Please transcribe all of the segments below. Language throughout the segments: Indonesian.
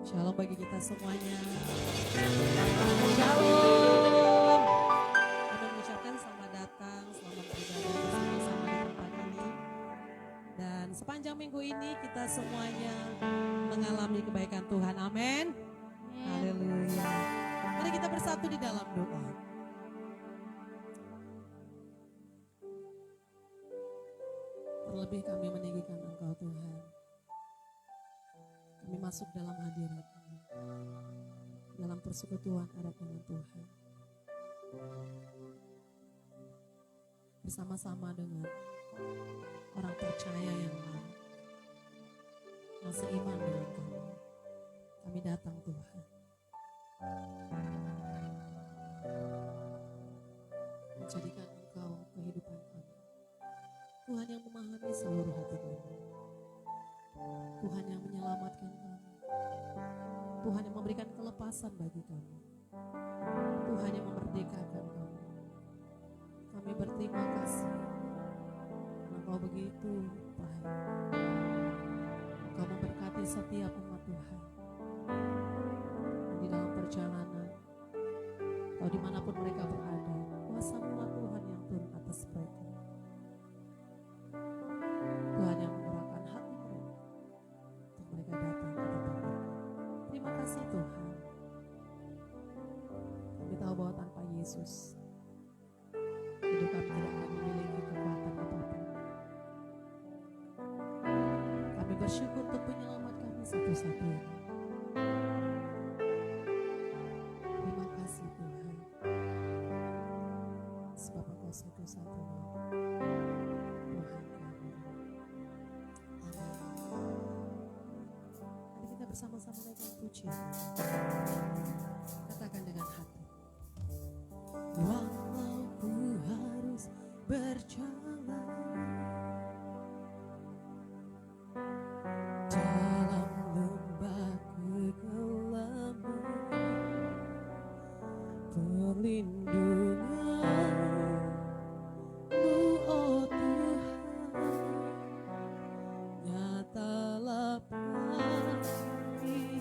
Shalom bagi kita semuanya. Shalom. Kami mengucapkan selamat datang, selamat beribadah bersama-sama di tempat ini. Dan sepanjang minggu ini kita semuanya mengalami kebaikan Tuhan. Amin. Haleluya. Mari kita bersatu di dalam doa. Terlebih kami meninggikan Engkau Tuhan. Kami masuk dalam hadirat-Mu, dalam persekutuan ada dengan Tuhan. Bersama-sama dengan orang percaya yang lain, yang seiman dengan kami. Kami datang Tuhan. Menjadikan Engkau kehidupan kami. Tuhan yang memahami seluruh hati kami. Tuhan yang menyelamatkan kami. Tuhan yang memberikan kelepasan bagi kami. Tuhan yang memerdekakan kami. Kami berterima kasih karena Engkau begitu baik. Engkau memberkati setiap umat Tuhan. Di dalam perjalanan atau dimanapun mereka berada, kuasa-Mu Tuhan yang turun atas mereka. Tuhan yang menggerakkan hati mereka untuk mereka datang ke tempat ini. Terima kasih Tuhan. Kami tahu bahwa tanpa Yesus hidup kami tidak akan memiliki kekuatan apapun. Kami bersyukur untuk penyelamat kami satu-satunya. Terima kasih Tuhan, sebab Engkau satu-satunya Tuhan kami. Mari kita bersama-sama naikkan pujian. Katakan dengan hati. Walau ku harus berjalan dalam lembah kegelapan, perlindungan-Mu, oh Tuhan, nyatalah pasti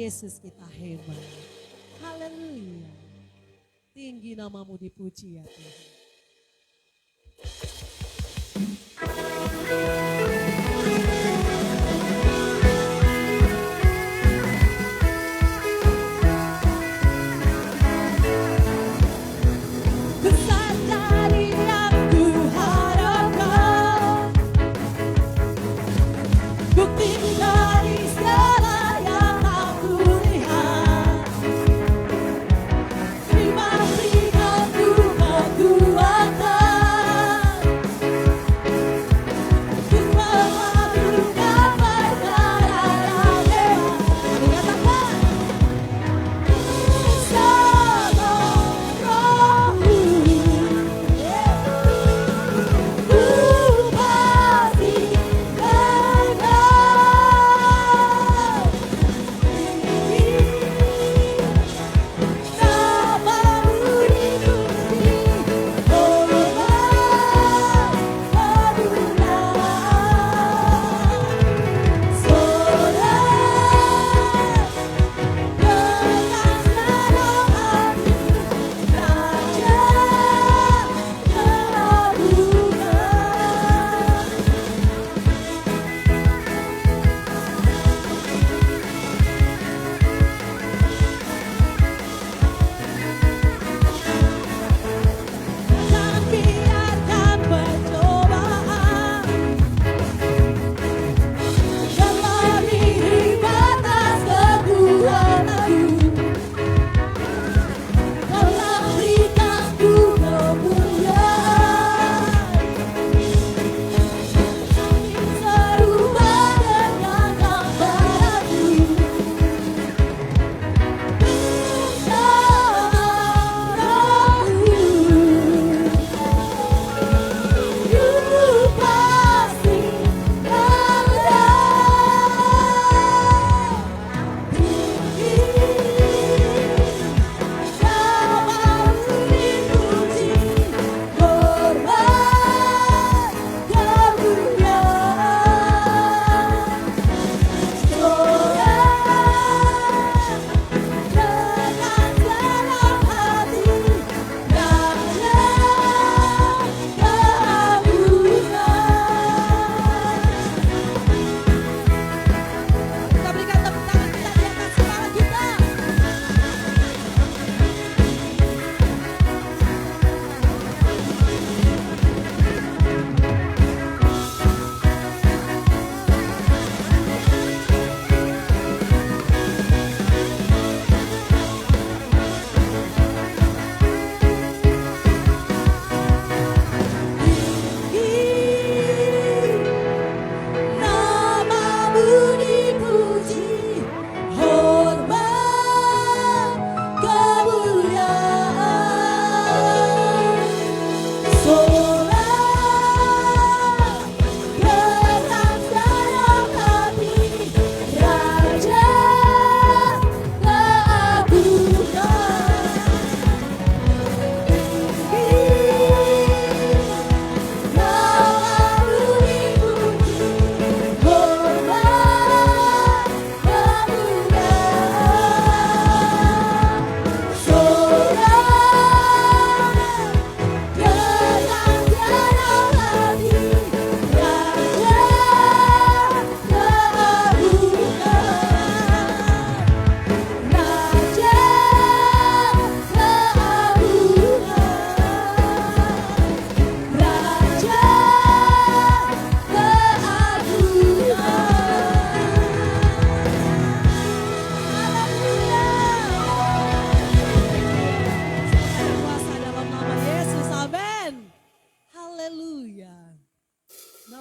Yesus kita hebat. Haleluya. Tinggi namamu dipuji ya Tuhan. Ku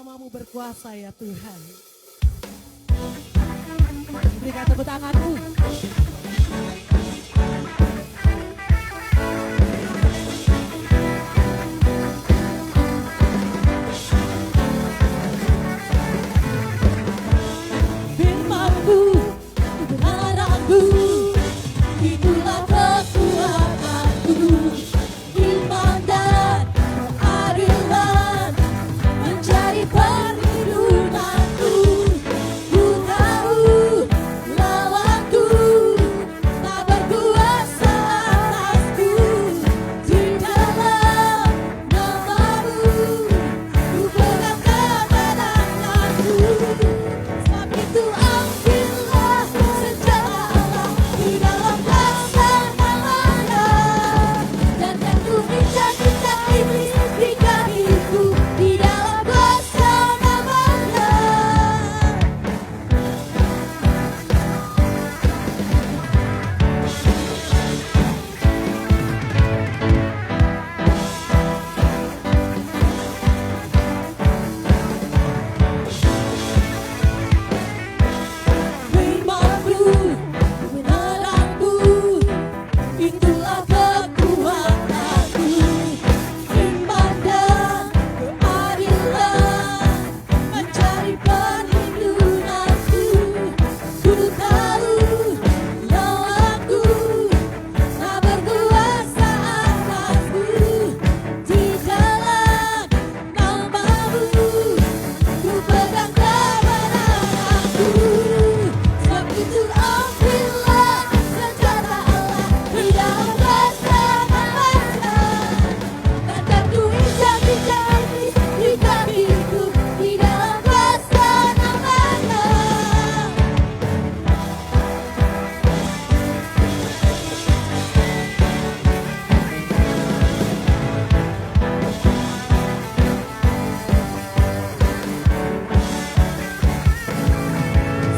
Namamu berkuasa ya Tuhan. Berikan tepuk tanganmu. Firman-Mu, kebenaran-Mu, itulah kekuatanku. Iman dan keadilan menjadi perlindunganku. Ku tahu lawanku tak berkuasa atasku. Di dalam Namamu ku pegang kemenanganku. Sebab itu ambillah senjata Allah di dalam kuasa namanya. Dan aku injak-injak iblis di kakiku di dalam kuasa namanya. Firman-Mu, kebenaran-Mu, itulah kekuatanku. Iman dan keadilan mencari perlindunganku. Ku tahu lawanku tak berkuasa atasku. Di dalam Namamu ku pegang kemenanganku. Sebab itu ambillah senjata Allah di dalam kuasa namanya. Dan aku injak-injak iblis di kakiku di dalam kuasa namanya.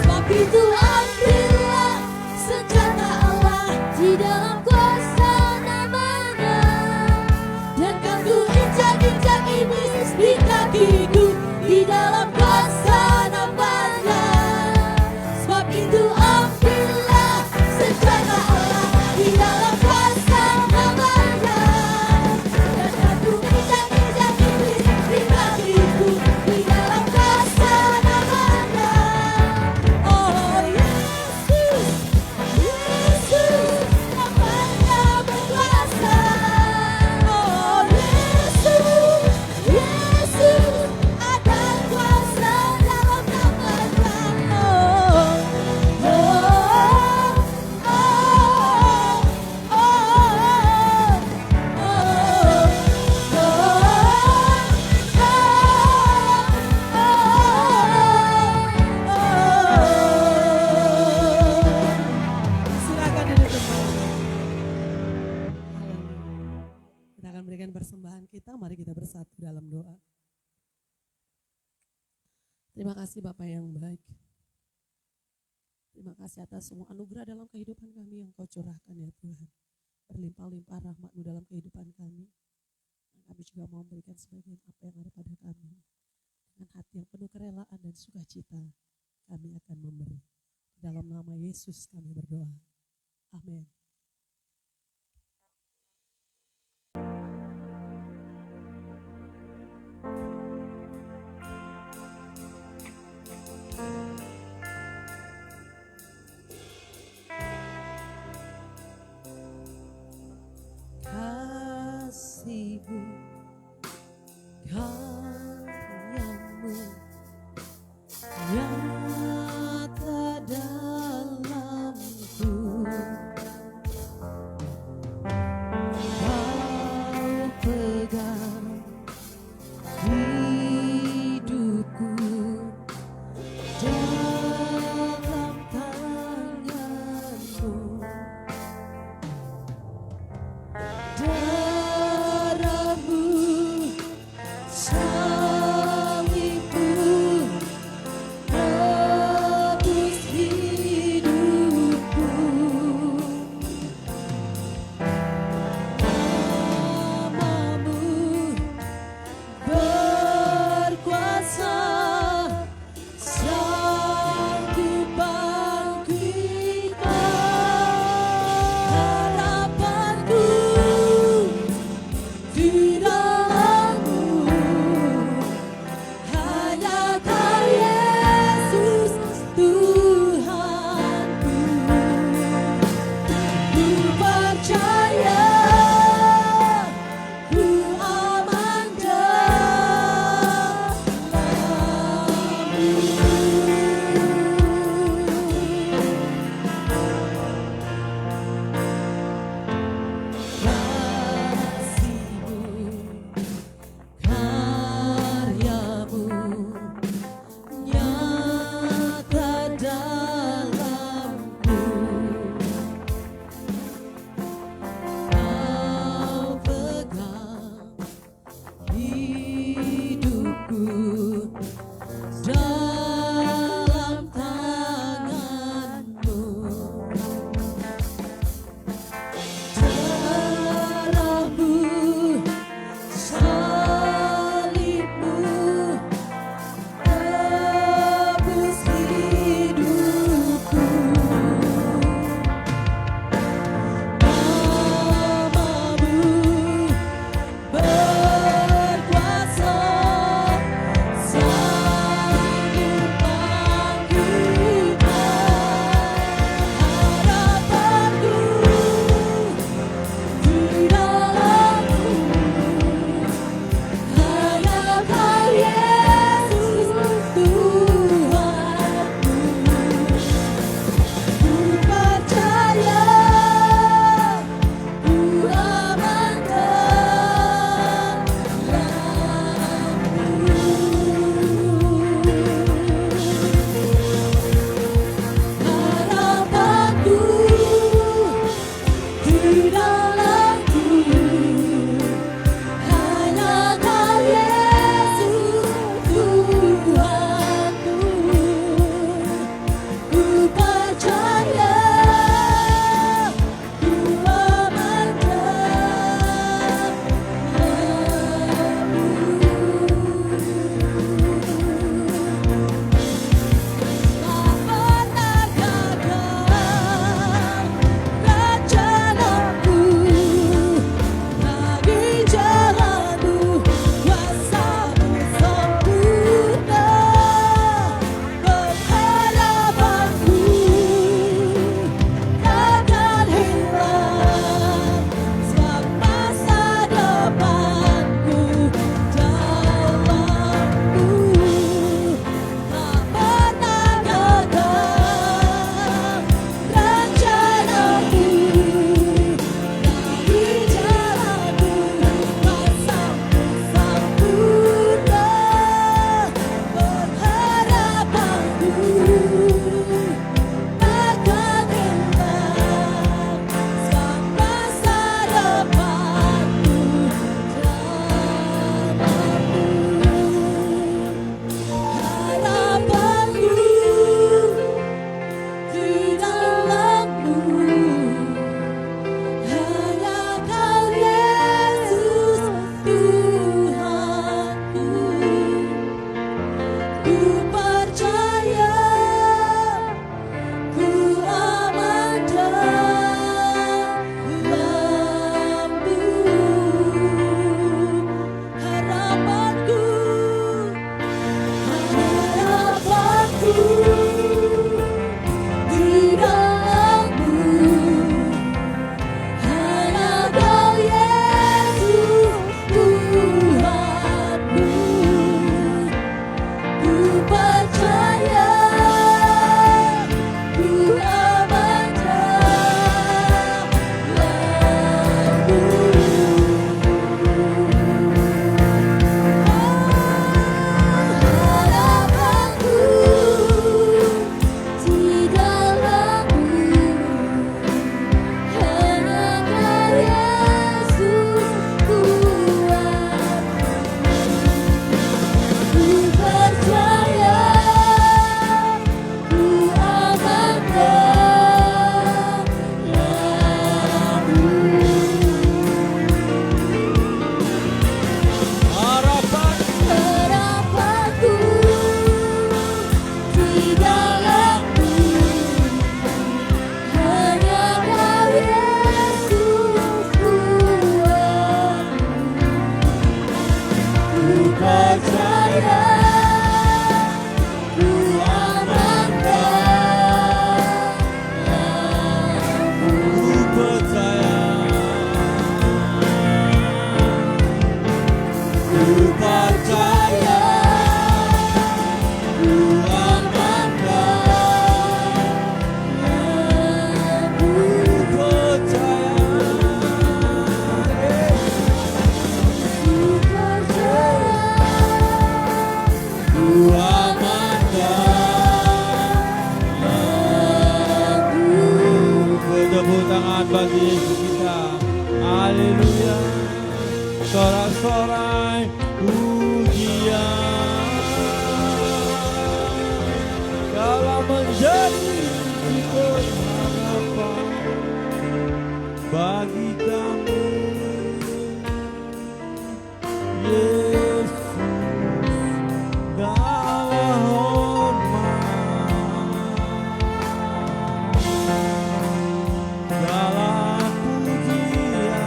Sebab itu ambillah senjata Allah di dalam kuasa namanya. Dan kan ku injak-injak iblis di kakiku di dalam kuasa namanya. Sebab itu ambillah senjata Allah di dalam kuasa namanya. Dan kan ku injak-injak iblis di kakiku di dalam kuasa namanya. Oh Yesus, Yesus, namanya berkuasa. Oh Yesus, Yesus, ada kuasa dalam namanya. Oh, silakan duduk kembali. Kita akan berikan persembahan kita. Mari kita bersatu dalam doa. Terima kasih Bapak yang baik. Terima kasih atas semua anugerah dalam kehidupan kami yang Kau curahkan ya Tuhan. Berlimpah-limpah rahmat-Mu dalam kehidupan kami. Dan kami juga mau memberikan sebagian apa yang ada pada kami. Dengan hati yang penuh kerelaan dan sukacita, kami akan memberi. Dalam nama Yesus kami berdoa. Amin. Kasih-Mu, karya-Mu nyata dalamku. hidupku dalam tangan-Mu. Darah-Mu, salib-Mu, tebus hidupku. Nama-Mu berkuasa, sanggup bangkitkan harapanku di dalam-Mu. Hanya Kau Yesus Tuhanku. Ku percaya, ku amankan dalam-Mu. Harapanku di dalam-Mu. Hanya Kau Yesus Tuhanku. Ku percaya, ku amankan tak pernah gagal rencanaku, bagi jalan-Mu kuasa-Mu sempurna. Pengharapanku takkan hilang, sebab masa depanku dalam-Mu. Tak pernah gagal rencanaku, bagi jalan-Mu kuasa-Mu sempurna. Pengharapanku takkan hilang, sebab masa depanku dalam-Mu. Harapanku di dalam-Mu. Hanya Kau Yesus Tuhanku. Ku percaya, ku aman dalam-Mu. Harapanku, harapanku di dalam-Mu. Hanya Kau Yesus Tuhanku. Ku percaya, ku aman dalam-Mu. Harapanku di dalam-Mu. Hanya Kau Yesus Tuhanku. Ku percaya, ku aman dalam-Mu. Harapanku di dalam-Mu. Hanya Kau Yesus Tuhanku. Ku percaya, ku aman dalam-Mu. Ku percaya, Ku percaya, ku aman dalam-Mu. ku percaya, Ku percaya, ku aman dalam-Mu. tepuk tangan bagi Yesus kita. Haleluya. Sorak-sorak. sorai pujian. Kau menjadi pengharapan bagi kami, Yesus. Segala hormat, segala pujian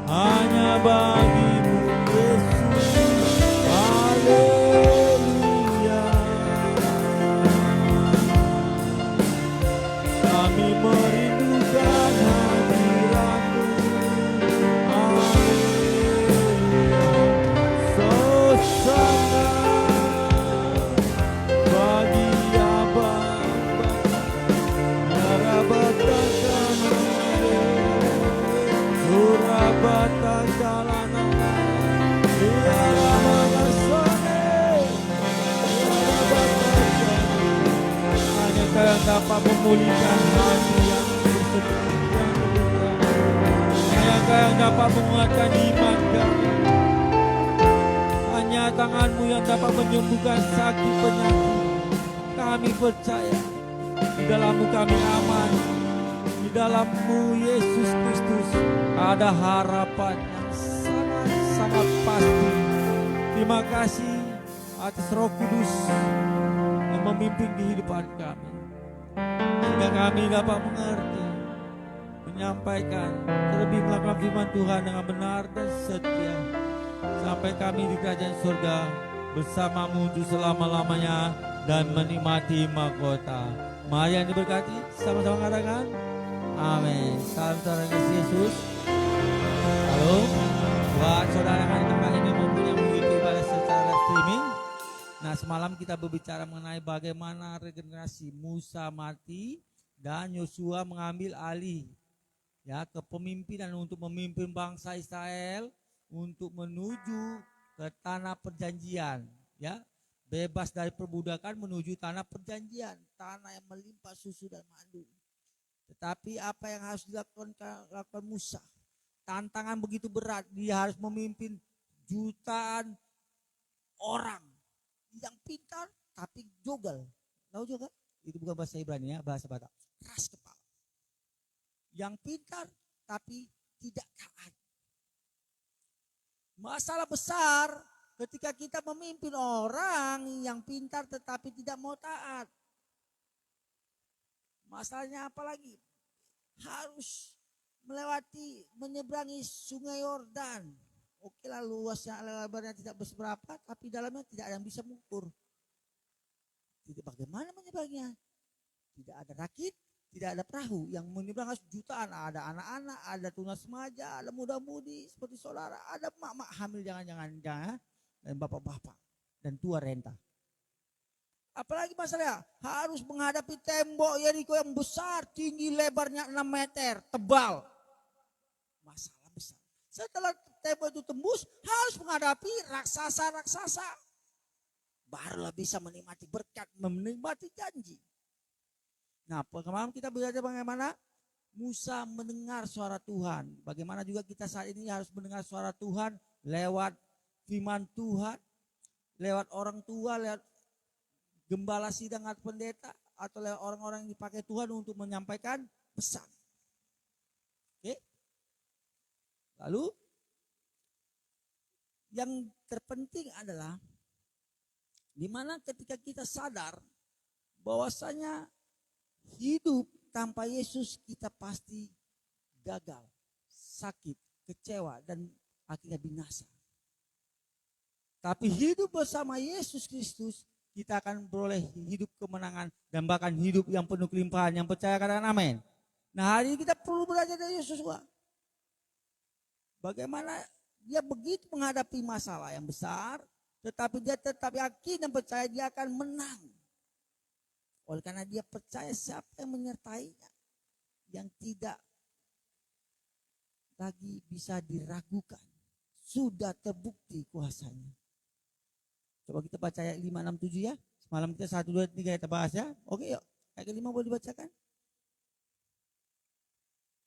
hanya bagimu, Yesus. Haleluya. Kami merindukan hadirat-Mu. Haleluya. Sosana bagi Abang, Yarabatakan Surabata Jalana hanya Kau yang dapat memulihkan hati yang bersedih. Hanya Kau yang dapat menguatkan iman kami. Hanya tangan-Mu yang dapat menyembuhkan sakit penyakit. Kami percaya di dalam-Mu kami aman. Di dalam-Mu Yesus Kristus ada harapan yang sangat pasti. Terima kasih atas Roh Kudus yang memimpin kehidupan kami, sehingga kami dapat mengerti, menyampaikan, terlebih melakukan firman Tuhan dengan benar dan setia, sampai kami di kerajaan surga bersama-Mu untuk selama-lamanya dan menikmati mahkota. Mari yang diberkati, sama-sama katakan amin. Salam saudara kasih Yesus. Halo, buat saudara yang di tempat ini maupun yang mengikuti ibadah secara streaming. Nah, semalam kita berbicara mengenai bagaimana regenerasi Musa mati dan Yosua mengambil alih ya kepemimpinan untuk memimpin bangsa Israel untuk menuju ke tanah perjanjian, ya, bebas dari perbudakan menuju tanah perjanjian, tanah yang melimpah susu dan madu. Tetapi apa yang harus dilakukan Musa? Tantangan begitu berat, dia harus memimpin jutaan orang yang pintar tapi jogal. Tahu juga? Itu bukan bahasa Ibrani ya, bahasa Batak. Keras kepala. Yang pintar tapi tidak taat. Masalah besar ketika kita memimpin orang yang pintar tetapi tidak mau taat. Masalahnya apa lagi? Harus menyeberangi sungai Yordan. Oke lah, luasnya lebarnya tidak berseberapa, tapi dalamnya tidak ada yang bisa mengukur. Tidak, bagaimana menyeberangnya? Tidak ada rakit, tidak ada perahu. Yang menyeberang harus jutaan. Ada anak-anak, ada tunas remaja, ada muda-mudi seperti saudara, ada mak-mak hamil jangan-jangan, dan bapak-bapak dan tua renta. Apalagi masalahnya harus menghadapi tembok Yeriko yang besar, tinggi, lebarnya 6 meter, tebal. Masalah besar. Setelah tembok itu tembus, harus menghadapi raksasa-raksasa. Barulah bisa menikmati berkat, menikmati janji. Nah, kemarin kita belajar bagaimana Musa mendengar suara Tuhan. Bagaimana juga kita saat ini harus mendengar suara Tuhan lewat firman Tuhan, lewat orang tua, lewat gembala sidang atau pendeta, atau lewat orang-orang yang dipakai Tuhan untuk menyampaikan pesan. Oke? Lalu yang terpenting adalah dimana ketika kita sadar bahwasanya hidup tanpa Yesus kita pasti gagal, sakit, kecewa, dan akhirnya binasa. Tapi hidup bersama Yesus Kristus kita akan beroleh hidup kemenangan dan bahkan hidup yang penuh kelimpahan. Yang percaya katakan amin. Nah, hari ini kita perlu belajar dari Yesus. Bagaimana dia begitu menghadapi masalah yang besar, tetapi dia tetap yakin dan percaya dia akan menang. Oleh karena dia percaya siapa yang menyertainya, yang tidak lagi bisa diragukan, sudah terbukti kuasanya. Coba kita baca ayat 5, 6, 7 ya. Semalam kita 1, 2, 3 kita bahas ya. Oke yuk, ayat 5 boleh dibacakan.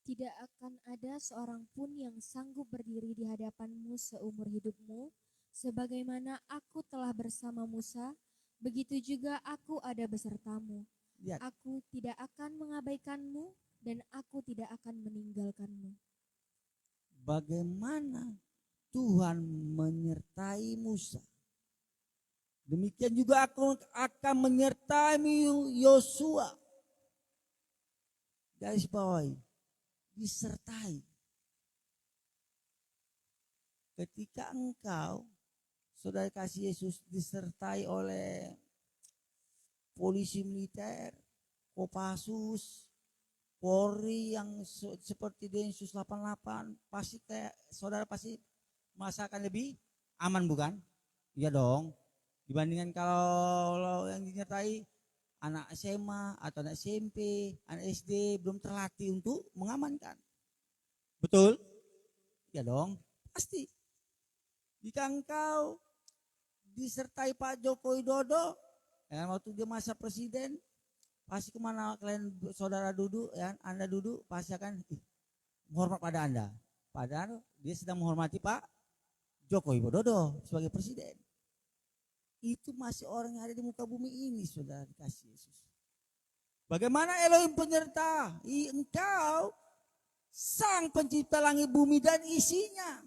Tidak akan ada seorang pun yang sanggup berdiri di hadapanmu seumur hidupmu, sebagaimana aku telah bersama Musa, begitu juga aku ada besertamu. Lihat, Aku tidak akan mengabaikanmu dan aku tidak akan meninggalkanmu. bagaimana Tuhan menyertai Musa. Demikian juga aku akan menyertai Yosua. Garis bawahi, disertai. Ketika engkau, saudara kasih Yesus, disertai oleh polisi militer, Kopassus, Polri yang seperti Densus 88, pasti kayak saudara pasti merasakan lebih aman, bukan? Iya dong. Dibandingkan kalau yang dinyertai anak SMA atau anak SMP, anak SD belum terlatih untuk mengamankan. Betul? Ya dong, pasti. Jika engkau disertai Pak Joko Widodo, ya, waktu dia masa presiden, pasti kemana kalian saudara duduk, ya, Anda duduk, pasti akan menghormat pada Anda. Padahal dia sedang menghormati Pak Joko Widodo sebagai presiden. Itu masih orang yang ada di muka bumi ini, saudara dikasih Yesus. Bagaimana Elohim penyerta? Engkau sang pencipta langit bumi dan isinya.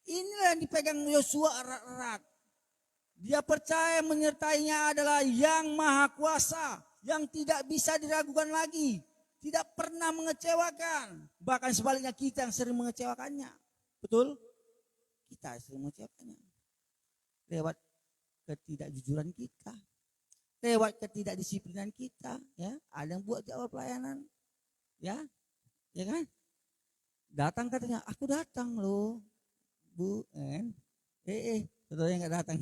Inilah yang dipegang Yosua erat-erat. Dia percaya menyertainya adalah yang maha kuasa, yang tidak bisa diragukan lagi, tidak pernah mengecewakan. Bahkan sebaliknya kita yang sering mengecewakannya. Betul? Kita sering mengecewakannya. Lewat ketidakjujuran kita, lewat ketidakdisiplinan kita, ya. Ada yang buat jadwal pelayanan, ya kan? Datang katanya, aku datang loh, Bu, kan? Saudara nggak datang,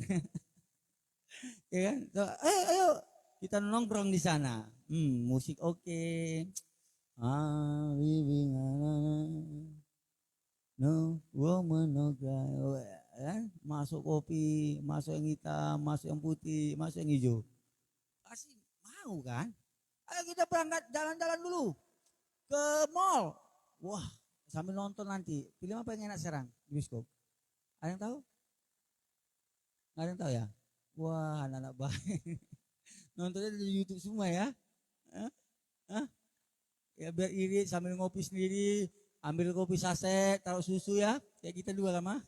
ya kan? Ayo kita nongkrong di sana, musik oke. No woman no cry. Kan? Masuk kopi, masuk yang hitam, masuk yang putih, masuk yang hijau. Pasti mau kan? Ayo kita berangkat jalan-jalan dulu ke mall. Wah, sambil nonton nanti. Film apa yang enak sekarang di bioskop? Ada yang tahu? Nggak ada yang tahu ya? Wah, anak-anak baik. Nontonnya di YouTube semua ya? Ya biar irit sambil ngopi sendiri, ambil kopi saset, taruh susu ya. Kayak kita dua lama.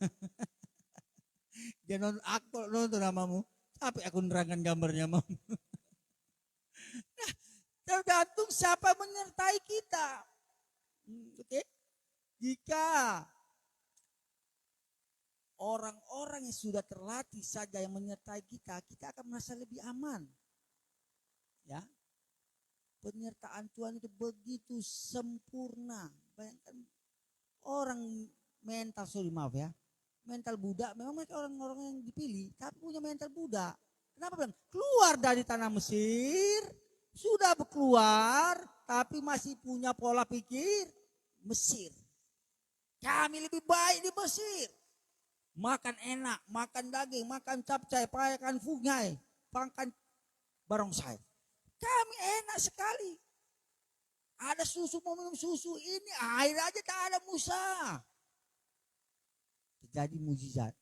Dia nonton, aku nonton namamu, tapi aku nerangkan gambarnya mau. Nah, tergantung siapa menyertai kita. Oke? Jika orang-orang yang sudah terlatih saja yang menyertai kita, kita akan merasa lebih aman. Ya, penyertaan Tuhan itu begitu sempurna. Bayangkan orang mental, mental budak, memang mereka orang-orang yang dipilih, tapi punya mental budak. Kenapa bilang? Keluar dari tanah Mesir, sudah keluar, tapi masih punya pola pikir Mesir. Kami lebih baik di Mesir. Makan enak, makan daging, makan capcay, makan fungai, makan barongsai. Kami enak sekali. Ada susu, mau minum susu, ini air aja tak ada Musa. Terjadi mujizat.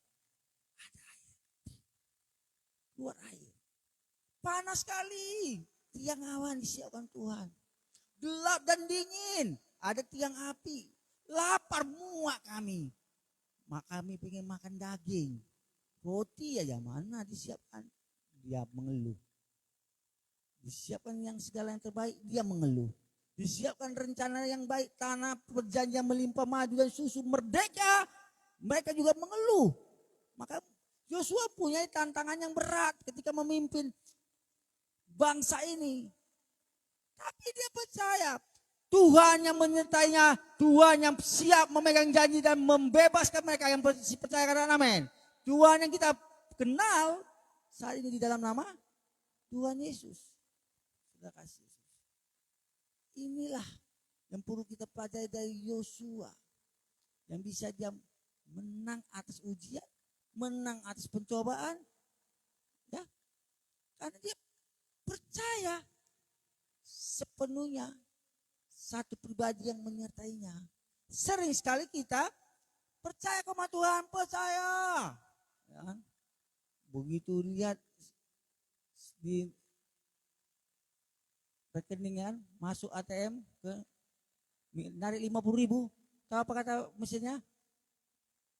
Ada air. Keluar air. Panas sekali. Tiang awan disiapkan Tuhan. Gelap dan dingin. Ada tiang api. Lapar muak kami. Maka kami pengen makan daging. Roti aja mana disiapkan. Dia mengeluh. Disiapkan yang segala yang terbaik, dia mengeluh. Disiapkan rencana yang baik, tanah perjanjian melimpah madu dan susu, merdeka. Mereka juga mengeluh. Maka Yosua punya tantangan yang berat ketika memimpin bangsa ini. Tapi dia percaya Tuhan yang menyertainya, Tuhan yang siap memegang janji dan membebaskan mereka yang percaya, karena amin. Tuhan yang kita kenal saat ini di dalam nama Tuhan Yesus. Sudah kasih Yesus. Inilah yang perlu kita pelajari dari Yosua. Yang bisa dia menang atas ujian, menang atas pencobaan, ya, karena dia percaya sepenuhnya satu pribadi yang menyertainya. Sering sekali kita percaya sama Tuhan, percaya. Ya kan? Begitu lihat di rekeningan masuk ATM ke narik 50.000, tahu apa kata mesinnya?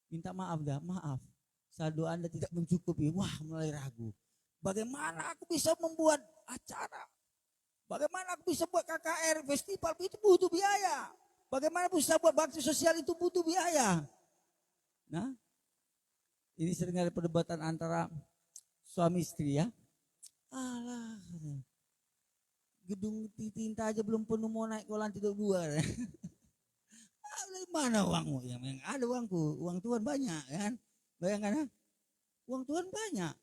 Minta maaf dah, maaf. Saldo Anda tidak mencukupi. Wah, mulai ragu. Bagaimana aku bisa membuat acara? Bagaimana aku bisa buat KKR, festival, itu butuh biaya. Bagaimana bisa buat bakti sosial, itu butuh biaya. Nah, ini sering ada perdebatan antara suami istri ya. Alah, gedung tinta aja belum penuh mau naik ke lantai 2. Mana uangmu? Yang ada uangku, uang Tuhan banyak kan. Bayangkan ya, uang Tuhan banyak.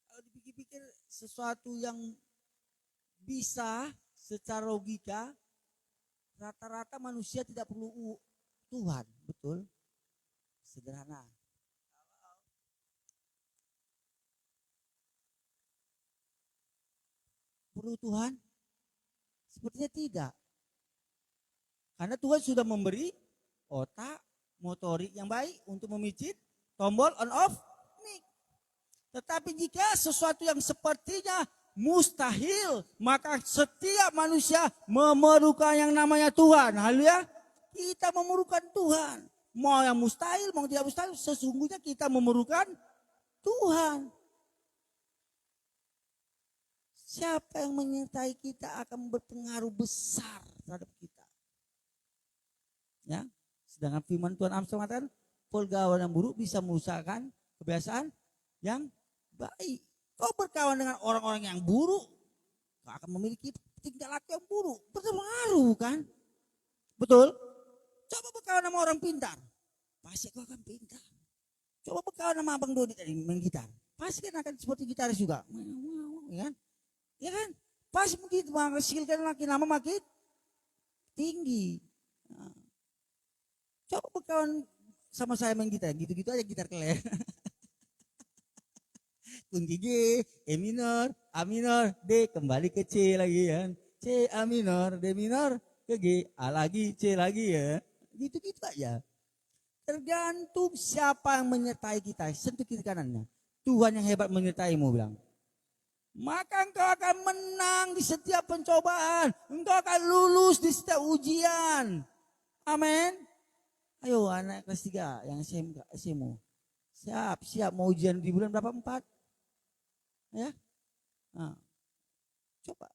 Kalau dipikir-pikir sesuatu yang bisa secara logika, rata-rata manusia tidak perlu Tuhan, betul? Sederhana. Perlu Tuhan? Sepertinya tidak. Karena Tuhan sudah memberi otak, motorik yang baik untuk memicit tombol on off mic. Tetapi jika sesuatu yang sepertinya mustahil, maka setiap manusia memerlukan yang namanya Tuhan. Haleluya. Kita memerlukan Tuhan. Mau yang mustahil, mau tidak mustahil, sesungguhnya kita memerlukan Tuhan. Siapa yang menyertai kita akan berpengaruh besar terhadap kita. Ya, sedangkan firman Tuhan Amsal mengatakan pergaulan yang buruk bisa merusakan kebiasaan yang baik. Kau berkawan dengan orang-orang yang buruk, kau akan memiliki tingkah laku yang buruk. Berpengaruh kan? Betul? Coba berkawan sama orang pintar, pasti kau akan pintar. Coba berkawan sama Abang Dodi tadi main gitar, pasti kan akan seperti gitaris juga. Ya kan? Ya kan? Pasti begitu, skill kan makin lama makin tinggi. Nah, coba berkawan sama saya main gitar, gitu-gitu aja gitar keler. Kunci G, E minor, A minor, D kembali ke C lagi ya. C, A minor, D minor, ke G, A lagi, C lagi ya. Gitu-gitu aja. Tergantung siapa yang menyertai kita, sentuh kiri kanannya. Tuhan yang hebat menyertaimu bilang. Maka engkau akan menang di setiap pencobaan. Engkau akan lulus di setiap ujian. Amin. Ayo anak kelas 3 yang SMU. Siap mau ujian di bulan berapa? 4? Ya. Nah, coba.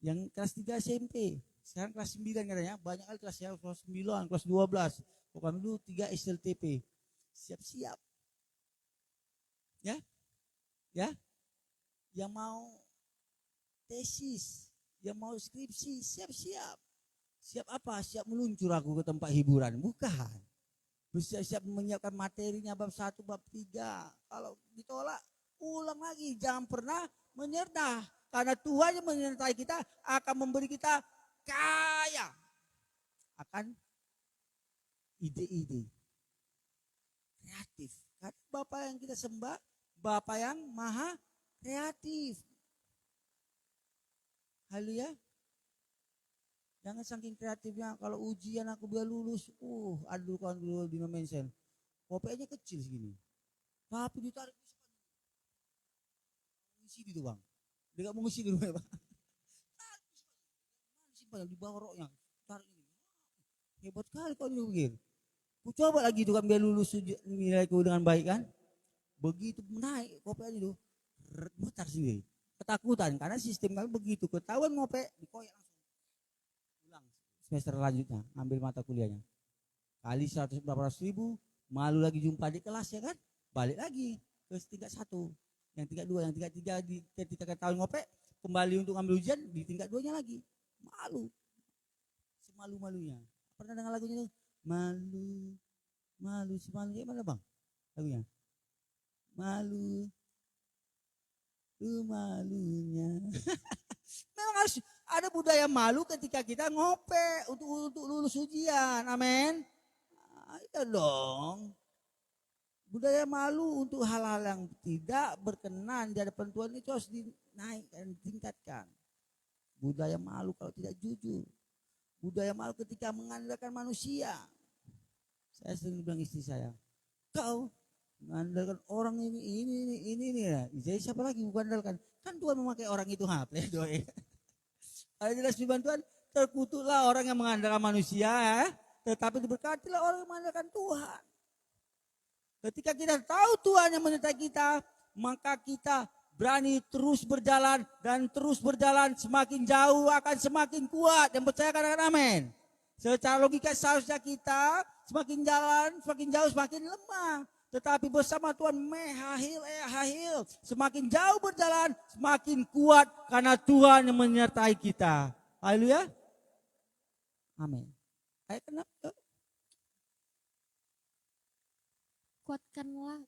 Yang kelas 3 SMP. Sekarang kelas 9 katanya. Banyak kali kelas 9, kelas 12. Pokoknya dulu 3 SLTP. Siap-siap. Ya. Ya. Yang mau tesis, yang mau skripsi, siap-siap. Siap apa? Siap meluncur aku ke tempat hiburan. Bukan. Siap menyiapkan materinya bab 1, bab 3. Kalau ditolak, ulang lagi. Jangan pernah menyerah. Karena Tuhan yang menyertai kita akan memberi kita kaya akan ide-ide kreatif. Karena Bapa yang kita sembah, Bapa yang maha kreatif. Haleluya. Jangan saking kreatifnya, kalau ujian aku biar lulus. Aduh kan dulu di mention. Kopenya kecil segini. Tapi ditarik ngisi itu bang. Dia gak mau ngisi di rumah bang. Simpan di bawah roknya. Tarik ini. Hebat kali kau ini. Ku coba lagi itu kan biar lulus nilaiku dengan baik kan. Begitu naik kopenya itu. Mutar sendiri. Ketakutan karena sistem kami begitu. Ketahuan ngope dikoyak langsung. Ulang semester lanjutnya ambil mata kuliahnya. Kali 100 berapa ratus ribu, malu lagi jumpa di kelas ya kan. Balik lagi ke tingkat 1, yang tingkat 2, yang tingkat 3 ketika ketahuan ngope kembali untuk ambil ujian di tingkat 2-nya lagi. Malu. Semalu-malunya. Pernah dengar lagunya itu? Malu semalunya mana bang? Lagunya. Malu malunya. Memang harus ada budaya malu ketika kita ngope untuk lulus ujian. Amin. Iya dong. Budaya malu untuk hal-hal yang tidak berkenan di hadapan Tuhan itu harus dinaikkan, ditingkatkan. budaya malu kalau tidak jujur, budaya malu ketika mengandalkan manusia. Saya sering bilang istri saya, kau mengandalkan orang ini ya. Jadi siapa lagi mengandalkan? Kan Tuhan memakai orang itu play doa. Ada jelas firman Tuhan, terkutuklah orang yang mengandalkan manusia, tetapi diberkatilah orang yang mengandalkan Tuhan. Ketika kita tahu Tuhan yang menyertai kita, maka kita berani terus berjalan dan terus berjalan, semakin jauh akan semakin kuat. Yang percaya katakan amin. Secara logika seharusnya kita semakin jalan, semakin jauh, semakin lemah. Tetapi bersama Tuhan hahil, semakin jauh berjalan, semakin kuat karena Tuhan yang menyertai kita. Haleluya. Amin. Ayo kenapa?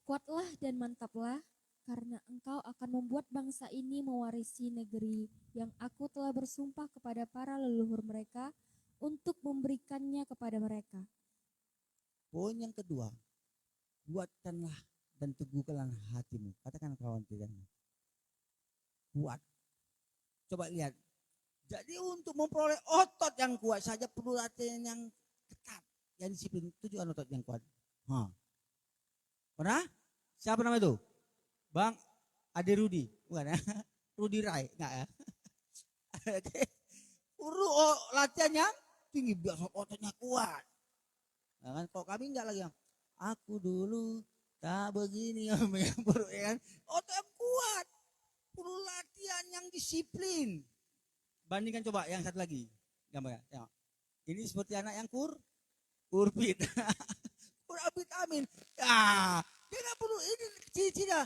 Kuatlah dan mantaplah, karena engkau akan membuat bangsa ini mewarisi negeri yang aku telah bersumpah kepada para leluhur mereka untuk memberikannya kepada mereka. Poin yang kedua, kuatkanlah dan teguhkanlah hatimu. Katakan kawan tidak kuat. Coba lihat. Jadi untuk memperoleh otot yang kuat saja perlu latihan yang ketat, yang disiplin. Tujuan otot yang kuat. Pernah? Siapa nama itu? Bang Ade Rudi, bukan ya? Rudi Rai, enggak ya? Perlu latihan yang tinggi biar ototnya kuat. Nah, kan kalau kami enggak lagi yang aku dulu tak begini ya kan? Otot yang kuat. Perlu latihan yang disiplin. Bandingkan coba yang satu lagi. Gambar ya. Ini seperti anak yang kurpit. Vitamin. Ya, dia nggak perlu ini ciri-cirinya.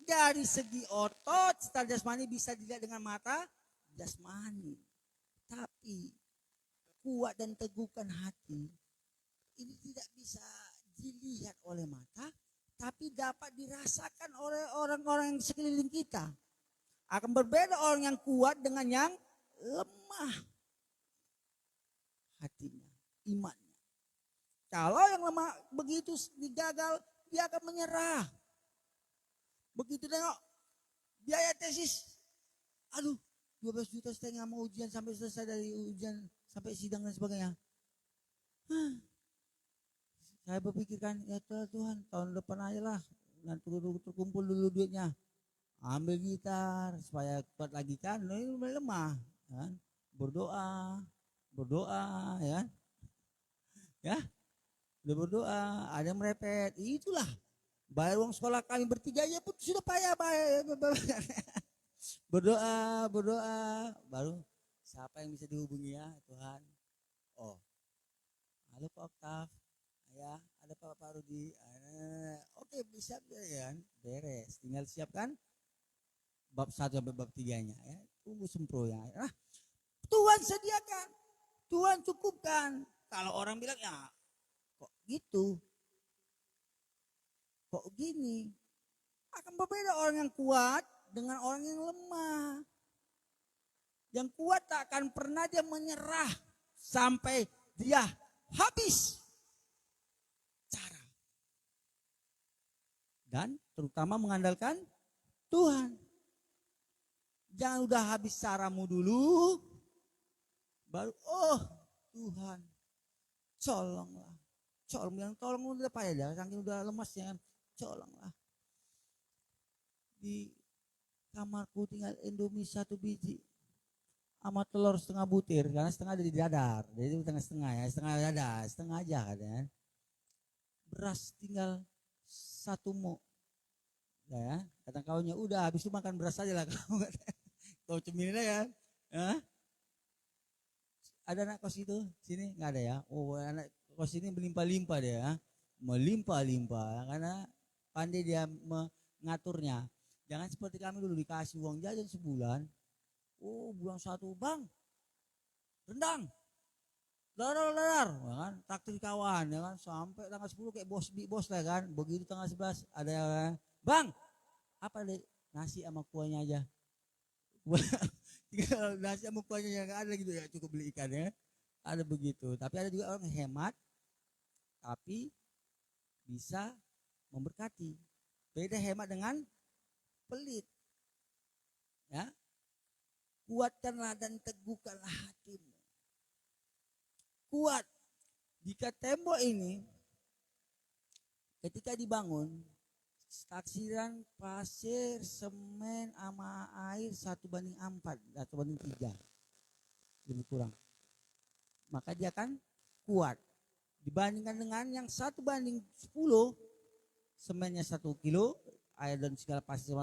Dari segi otot, secara jasmani bisa dilihat dengan mata jasmani. Tapi kuat dan teguhkan hati ini tidak bisa dilihat oleh mata, tapi dapat dirasakan oleh orang-orang yang sekeliling kita. Akan berbeda orang yang kuat dengan yang lemah hatinya, imannya. Kalau yang lemah begitu digagal, dia akan menyerah. Begitu tengok biaya tesis, aduh 12,5 juta mau ujian sampai selesai dari ujian sampai sidang dan sebagainya. Saya berpikirkan ya Tuhan tahun depan aja lah, nanti terkumpul dulu duitnya, ambil gitar supaya kuat lagi kan, ini lemah, kan? Berdoa ya, ya. Udah berdoa, ada yang merepet, itulah bayar uang sekolah kami bertiga aja pun sudah payah berdoa, baru siapa yang bisa dihubungi ya Tuhan? Oh, halo Pak Oktav, ya ada Pak Rudi, oke bisa ya, beres, tinggal siapkan bab 1 sampai bab 3-nya ya, tunggu sempro ya. Nah, Tuhan sediakan, Tuhan cukupkan. Kalau orang bilang ya kok gitu, kok gini, akan berbeda orang yang kuat dengan orang yang lemah. Yang kuat tak akan pernah dia menyerah sampai dia habis cara. Dan terutama mengandalkan Tuhan. Jangan udah habis caramu dulu, baru Tuhan colonglah. Tolong udah payah dah, saking udah lemasnya kan, colonglah. Di kamarku tinggal Indomie 1 biji sama telur setengah butir, karena setengah ada di dadar, jadi setengah ya, setengah dadar, setengah aja kan. Beras tinggal 1 muk, ya, kata kaunya udah habis itu makan beras aja lah kau cemilin ya. Ada anak kos itu sini nggak ada ya? Oh, anak kos ini melimpah-limpah dia, melimpah-limpah karena pandai dia mengaturnya. Jangan seperti kami dulu dikasih uang jajan sebulan. Bulan 1 bang, rendang, ladar, kan? Traktir kawan, ya kan? Sampai tanggal 10 kayak bos lah kan. Begitu tanggal 11 ada bang, apa deh nasi sama kuahnya aja. Tinggal nasi sama kuahnya yang ada gitu ya, cukup beli ikan ya. Ada begitu. Tapi ada juga orang yang hemat, tapi bisa memberkati. Beda hemat dengan pelit. Ya. Kuatkanlah dan teguhkanlah hatimu. Kuat. Jika tembok ini ketika dibangun, taksiran pasir, semen, sama air 1:4 atau 1:3, lebih kurang. Maka dia akan kuat. Dibandingkan dengan yang 1:10, semennya 1 kilo, air dan segala pasir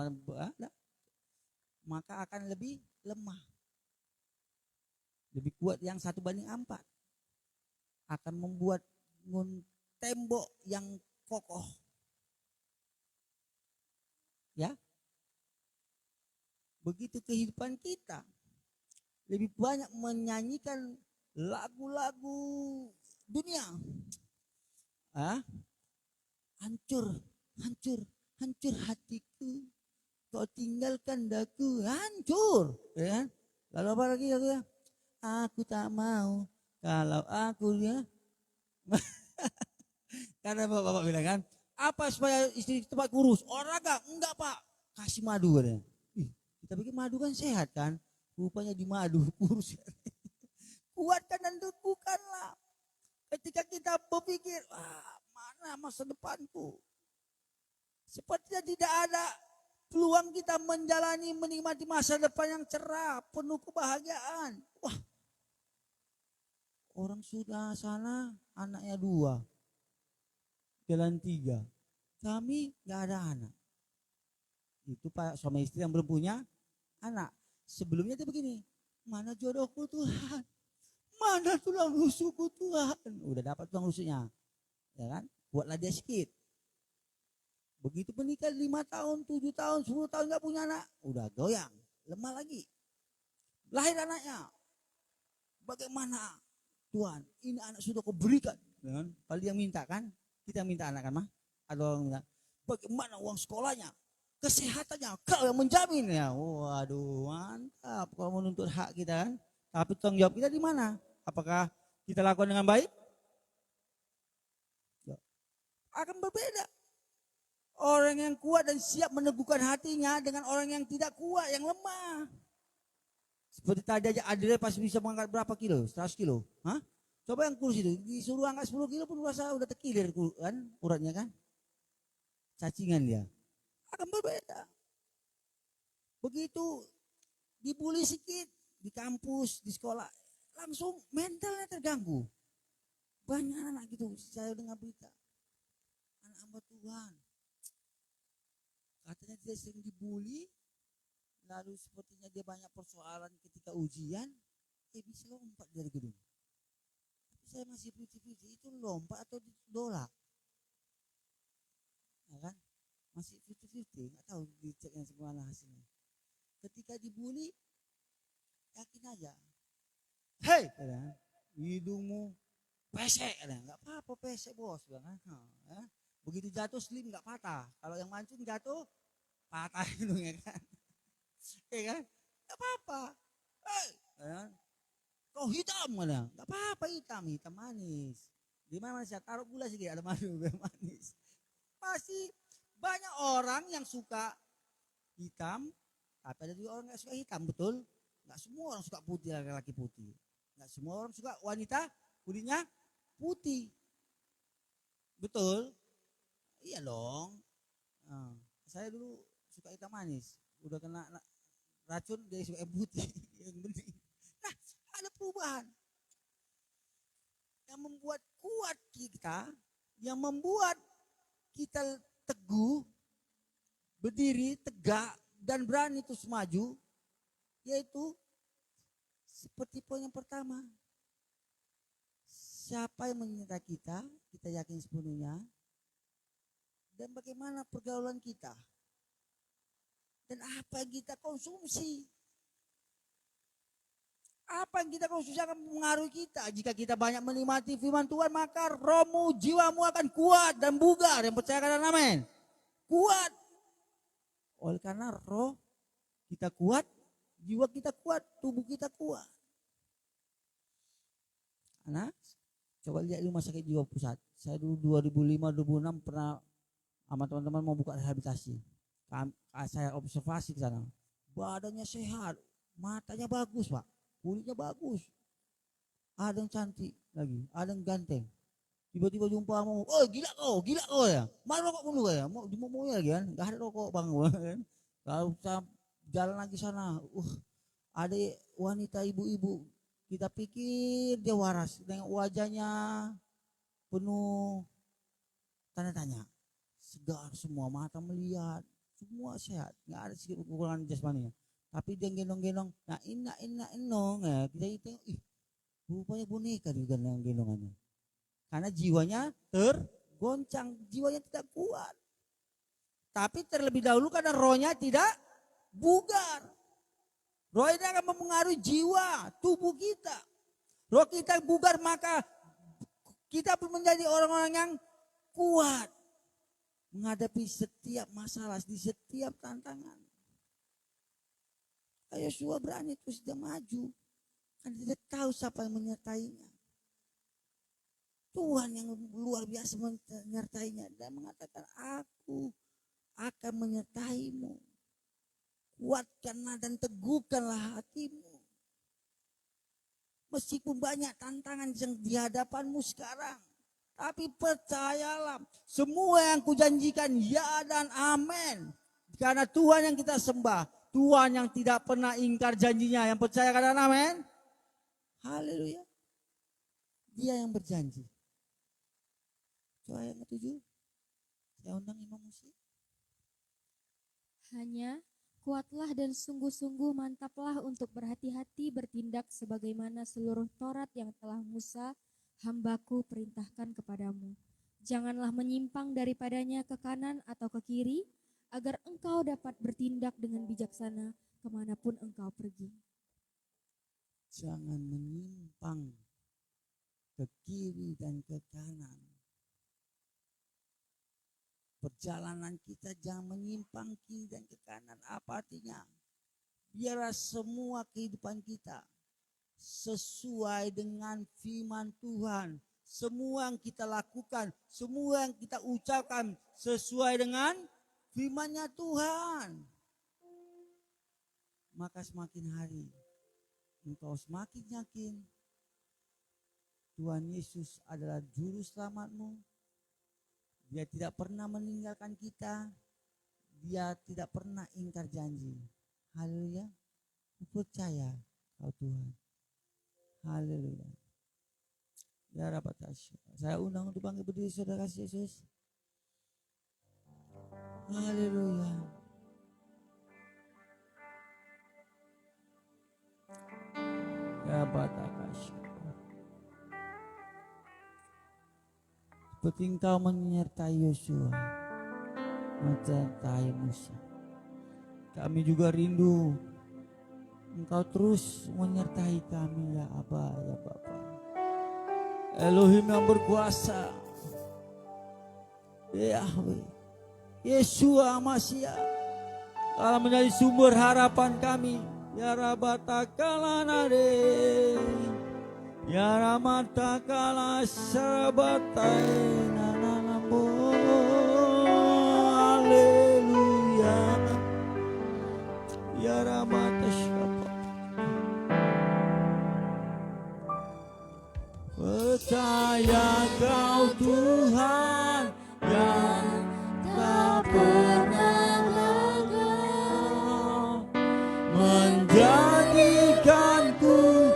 maka akan lebih lemah. Lebih kuat yang 1:4. Akan membuat tembok yang kokoh. Ya. Begitu kehidupan kita. Lebih banyak menyanyikan lagu-lagu dunia. Hancur, hancur, hancur hatiku. Kau tinggalkan daku, hancur. Ya. Lalu apa lagi ya? Aku tak mau kalau aku ya. Karena bapak bilang kan, apa supaya istri cepat kurus? Olahraga? Enggak pak, kasih madu katanya. Kita pikir madu kan sehat kan? Rupanya di madu kurus. Kuatkan dan teguhkanlah. Ketika kita berpikir, mana masa depanku? Sepertinya tidak ada peluang kita menjalani, menikmati masa depan yang cerah, penuh kebahagiaan. Wah, orang sudah sana anaknya 2, jalan 3. Kami gak ada anak. Itu pak suami istri yang belum punya anak. Sebelumnya itu begini, mana jodohku Tuhan? Mana tulang rusukku Tuhan? Udah dapat tulang rusuknya. Ya kan? Buatlah dia sedikit. Begitu menikah 5 tahun, 7 tahun, 10 tahun gak punya anak. Udah goyang, lemah lagi. Lahir anaknya. Bagaimana? Tuhan, ini anak sudah kau berikan. Kalau dia minta kan, kita minta anak kan mah. Atau bagaimana uang sekolahnya, kesehatannya, kau yang menjamin ya. Waduh, mantap kalau menuntut hak kita kan. Tapi tanggung jawab kita di mana? Apakah kita lakukan dengan baik? Akan berbeda. Orang yang kuat dan siap meneguhkan hatinya dengan orang yang tidak kuat, yang lemah. Seperti tadi aja Adria pasti bisa mengangkat berapa kilo? 100 kilo. Hah? Coba yang kurus itu, disuruh angkat 10 kilo pun rasa udah terkilir kan uratnya kan. Cacingan dia. Akan berbeda. Begitu dibully sedikit di kampus, di sekolah, langsung mentalnya terganggu. Banyak anak gitu, saya dengar berita. Anak hamba Tuhan. Katanya dia sering dibully. Lalu sepertinya dia banyak persoalan ketika ujian, bisa lompat dari gedung. Tapi saya masih putih-putih, itu lompat atau ditolak? Ya kan? Masih 50-50, nggak tahu diceknya semana hasilnya. Ketika dibully, yakin aja. Hei, hidungmu pesek, nggak apa-apa pesek bos, bilang. Begitu jatuh slim nggak patah. Kalau yang mancung jatuh patah hidungnya kan. Ya kan? Gak apa-apa. Kau hitam mana? Gak apa-apa hitam manis. Di mana saya taruh gula sedikit ada madu biar manis. Pasti banyak orang yang suka hitam, tapi ada juga orang yang suka hitam, betul? Gak semua orang suka putih, laki-laki putih. Gak semua orang suka wanita kulitnya putih. Betul? Iya dong. Saya dulu suka hitam manis. Udah kena racun dia suka putih yang penting. Nah, ada perubahan yang membuat kuat kita, yang membuat kita teguh, berdiri tegak dan berani terus maju, yaitu seperti poin yang pertama. Siapa yang menyintai kita, kita yakin sepenuhnya, dan bagaimana pergaulan kita. Dan apa yang kita konsumsi. Apa yang kita konsumsi akan mengaruhi kita. Jika kita banyak menikmati firman Tuhan, maka rohmu, jiwamu akan kuat dan bugar. Yang percaya kata amin. Kuat. Oleh karena roh kita kuat, jiwa kita kuat, tubuh kita kuat. Anak, coba lihat di rumah sakit jiwa pusat. Saya dulu 2005-2006 pernah sama teman-teman mau buka rehabilitasi. Saya observasi ke sana, badannya sehat, Matanya bagus Pak, kulitnya bagus. Ada yang cantik lagi, ada yang ganteng. Tiba-tiba jumpa mau, oh gila kau ya. Mana rokok dulu ya? Mau lagi kan? Gak ada rokok bang kan? Lalu jalan lagi sana, ada wanita ibu-ibu. Kita pikir dia waras, dengan wajahnya penuh tanda tanya. Segar semua, mata melihat, semua sehat, nggak ada sedikit kekurangan jasmaninya. Tapi dia gendong-gendong, nah inong ya, kita tengok, rupanya boneka juga yang gendongannya. Karena jiwanya tergoncang, jiwanya tidak kuat. Tapi terlebih dahulu karena rohnya tidak bugar. Roh ini akan mempengaruhi jiwa, tubuh kita. Roh kita bugar maka kita pun menjadi orang-orang yang kuat. Menghadapi setiap masalah, di setiap tantangan. Yosua berani terus dia maju. Karena dia tahu siapa yang menyertainya. Tuhan yang luar biasa menyertainya. Dan mengatakan, aku akan menyertaimu. Kuatkanlah dan teguhkanlah hatimu. Meskipun banyak tantangan yang di hadapanmu sekarang. Tapi percayalah, semua yang kujanjikan ya dan amin. Karena Tuhan yang kita sembah, Tuhan yang tidak pernah ingkar janjinya. Yang percaya katakan amin. Haleluya. Dia yang berjanji. Doa yang ketujuh, saya undang imam musik. Hanya kuatlah dan sungguh-sungguh mantaplah untuk berhati-hati bertindak sebagaimana seluruh Taurat yang telah Musa hambaku perintahkan kepadamu. Janganlah menyimpang daripadanya ke kanan atau ke kiri, agar engkau dapat bertindak dengan bijaksana kemanapun engkau pergi. Jangan menyimpang ke kiri dan ke kanan. Perjalanan kita jangan menyimpang kiri dan ke kanan. Apa artinya? Biarlah semua kehidupan kita sesuai dengan firman Tuhan. Semua yang kita lakukan, semua yang kita ucapkan sesuai dengan firman-Nya Tuhan. Maka semakin hari engkau semakin yakin Tuhan Yesus adalah juru selamatmu. Dia tidak pernah meninggalkan kita. Dia tidak pernah ingkar janji. Haleluya. Percaya kau Tuhan. Haleluya. Ya Rabbah Tasya. Saya undang untuk bangkit berdiri saudara kasih Yesus. Haleluya. Ya Rabbah Tasya. Seperti engkau menyertai Yosua, menyertai Musa. Kami juga rindu engkau terus menyertai kami ya Aba, ya Bapa. Elohim yang berkuasa, Yahweh, Yeshua Mashiach, telah menjadi sumber harapan kami. Ya Rabbah Kalanade, ya Ramata Kala Sarabatai Nananamo. Haleluya. Ya Ramata Syaba. Percaya kau Tuhan yang tak pernah gagal menjadikanku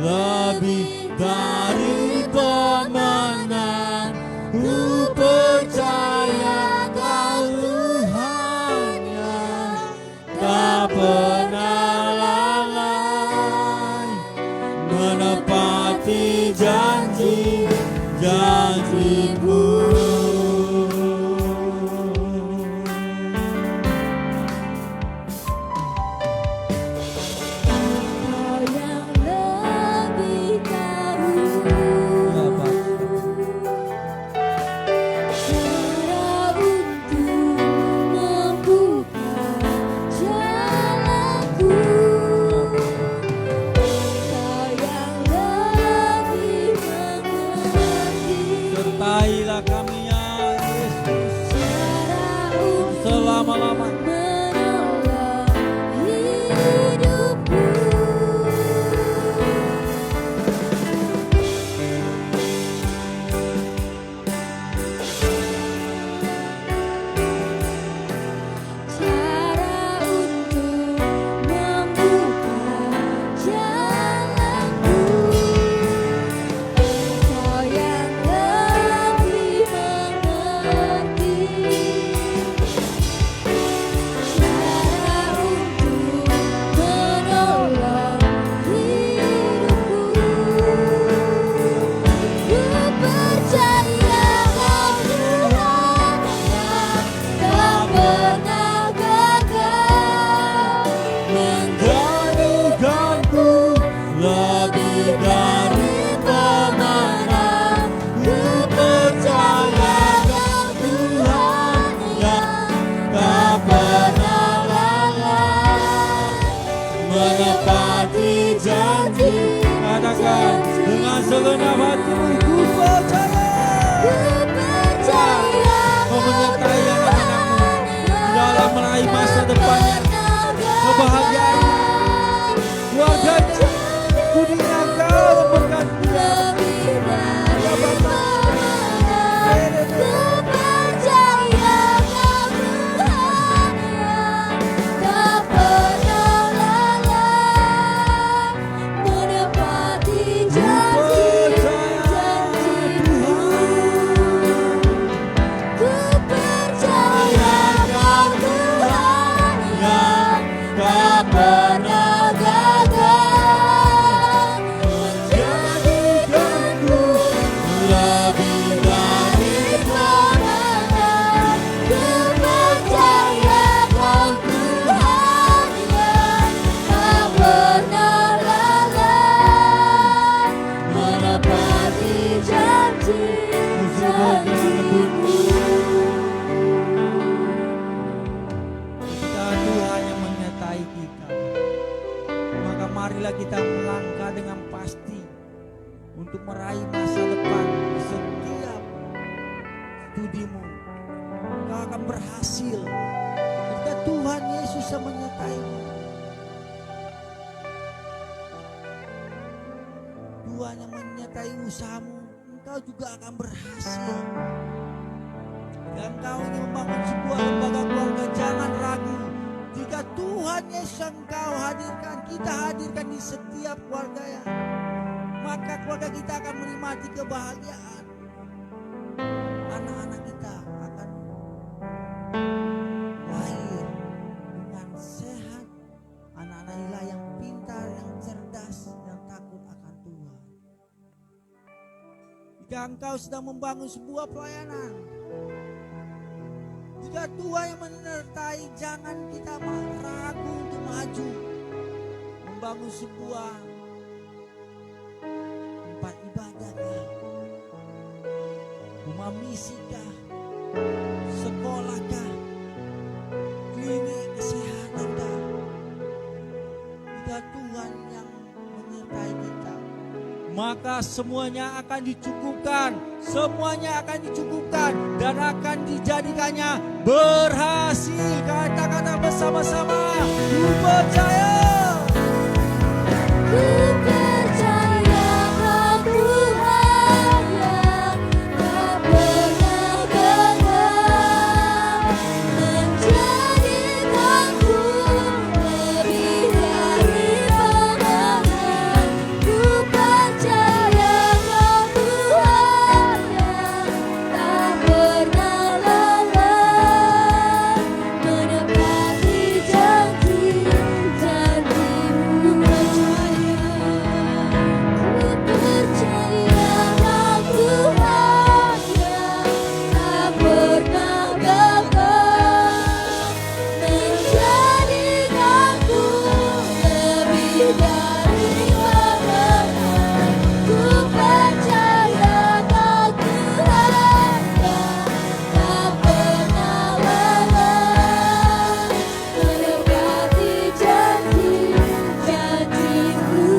lebih dari pemenang. Ku percaya kau Tuhan yang tak pernah lalai menepati janji-janji-Mu. Sertailah kami ya Yesus selama-lamanya. Menolong hidupku. studimu. Kau akan berhasil ketika Tuhan Yesus yang menyertaimu. Tuhan yang menyertai usahamu, engkau juga akan berhasil. Dan kau ingin membangun sebuah lembaga keluarga, jangan ragu. Jika Tuhan Yesus yang kau hadirkan, kita hadirkan di setiap keluarga ya, maka keluarga kita akan menikmati kebahagiaan. Anak-anak kita akan lahir dengan sehat, anak-anak Ila yang pintar, yang cerdas, yang takut akan Tuhan. Jika engkau sedang membangun sebuah pelayanan, jika Tuhan yang menyertai, jangan kita ragu untuk maju membangun sebuah tempat ibadah kah, rumah misi kah, sekolah kah, klinik kesehatan kah. Jika Tuhan yang menyertai kita, maka semuanya akan dicukupkan, semuanya akan dicukupkan dan akan dijadikannya berhasil. Kata-kata bersama-sama, ku percaya. Ku percaya Tuhan yang tak pernah gagal menjadikanku lebih dari pemenang. Ku percaya Tuhan yang tak pernah lelah menepati janji-janji-Mu.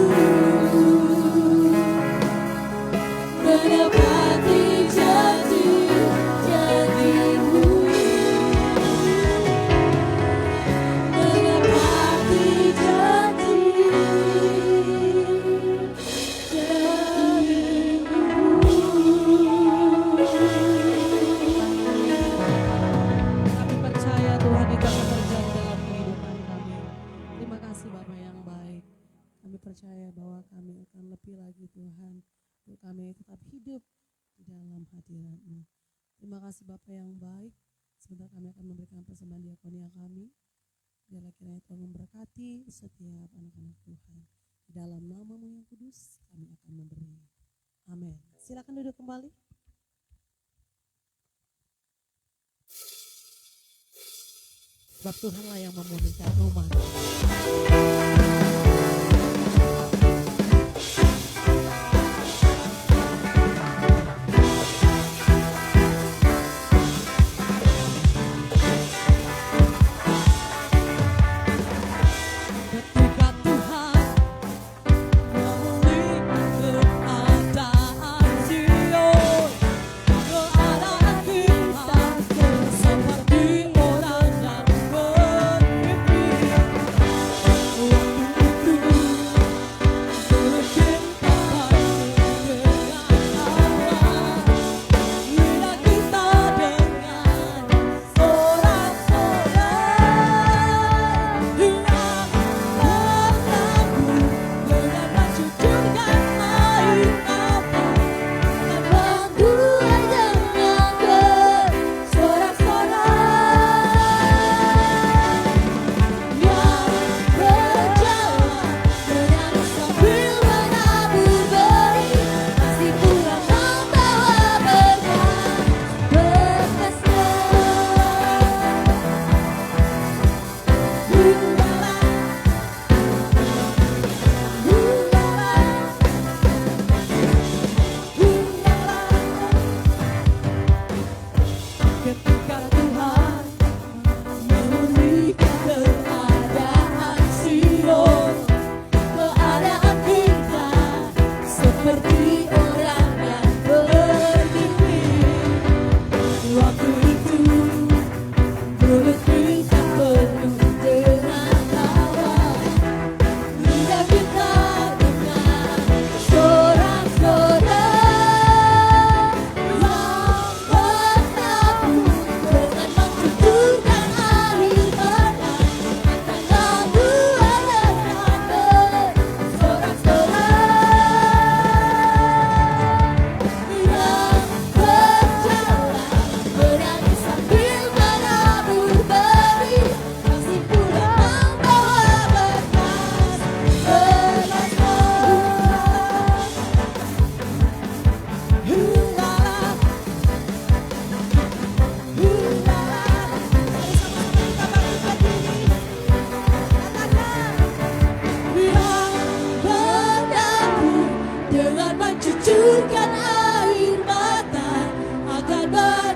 Terima kasih Bapak yang baik. Sebentar kami akan memberikan persembahan diakonia kami. Biarlah kiranya Tuhan memberkati setiap anak-anak Tuhan. Di dalam nama-Mu yang kudus kami akan memberi. Amin. Silakan duduk kembali. Sebab Tuhanlah yang memulihkan rumah. Seperti orang yang bermimpi,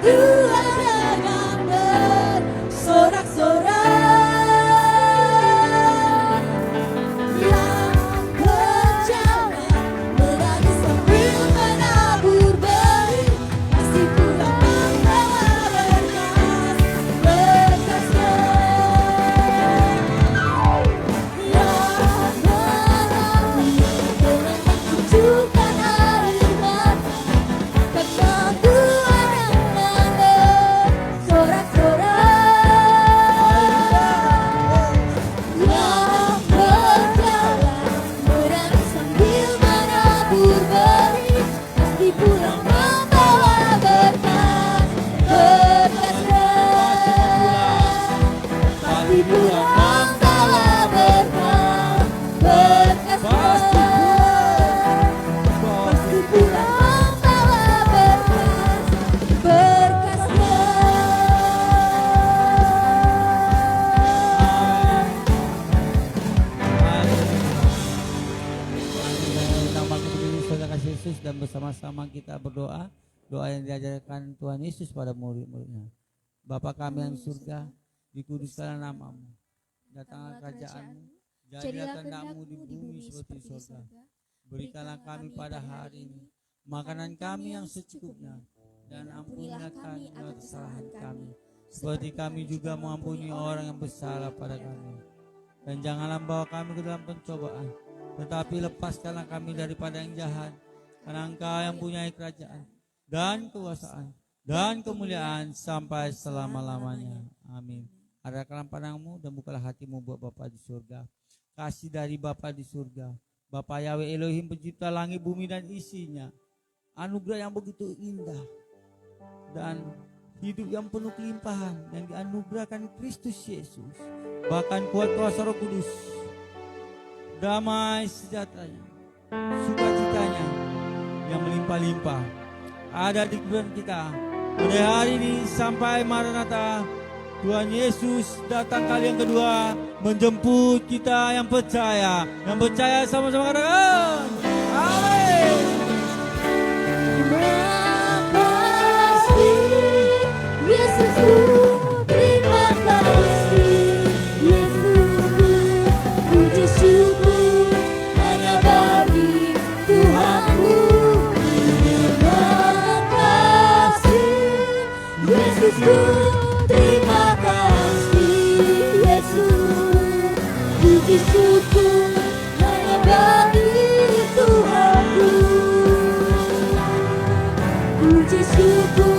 dua dengan bersorak-sorak, yang berjalan menangis sambil menabur benih, masih pulang membawa berkas-berkasnya. Yang menanti dengan mencucurkan air mata, kata Tuhan yang mengalir sorak-sorak, yang berjalan menangis sambil menabur benih, pasti pulang membawa berkas-berkasnya. Pasti pulang membawa berkas-berkasnya. Pasti pulang membawa berkas-berkasnya. Nama Tuhan Saudara kasih Yesus, dan bersama-sama kita berdoa doa yang diajarkan Tuhan Yesus pada murid-muridnya. Bapa kami yang di surga, dikuduskanlah namamu, datanglah kerajaanmu, jadilah kehendakmu di bumi seperti di surga. Berikanlah kami pada hari ini makanan kami yang secukupnya, dan ampunilah kami atas kesalahan kami, seperti kami juga mengampuni orang yang bersalah pada kami. Dan janganlah bawa kami ke dalam pencobaan, tetapi lepaskanlah kami daripada yang jahat, karena Engkau yang punya kerajaan dan kekuasaan dan kemuliaan sampai selama-lamanya. Amin. Arahkanlah pandangmu dan bukalah hatimu buat Bapa di surga. Kasih dari Bapa di surga, Bapa Yahweh Elohim pencipta langit bumi dan isinya, anugerah yang begitu indah dan hidup yang penuh kelimpahan yang dianugerahkan Kristus Yesus, bahkan kuat kuasa Roh Kudus, damai sejahteranya, sukacitanya yang melimpah-limpah ada di kehidupan kita pada hari ini sampai Maranatha. Tuhan Yesus datang kali yang kedua menjemput kita yang percaya sama-sama katakan amin. Makasih Yesusku, terima kasih Yesusku, puji syukur hanya bagi Tuhanku. Terima kasih Yesusku, terima kasih Yesus, puji syukur hanya bagi Tuhanku. Puji syukur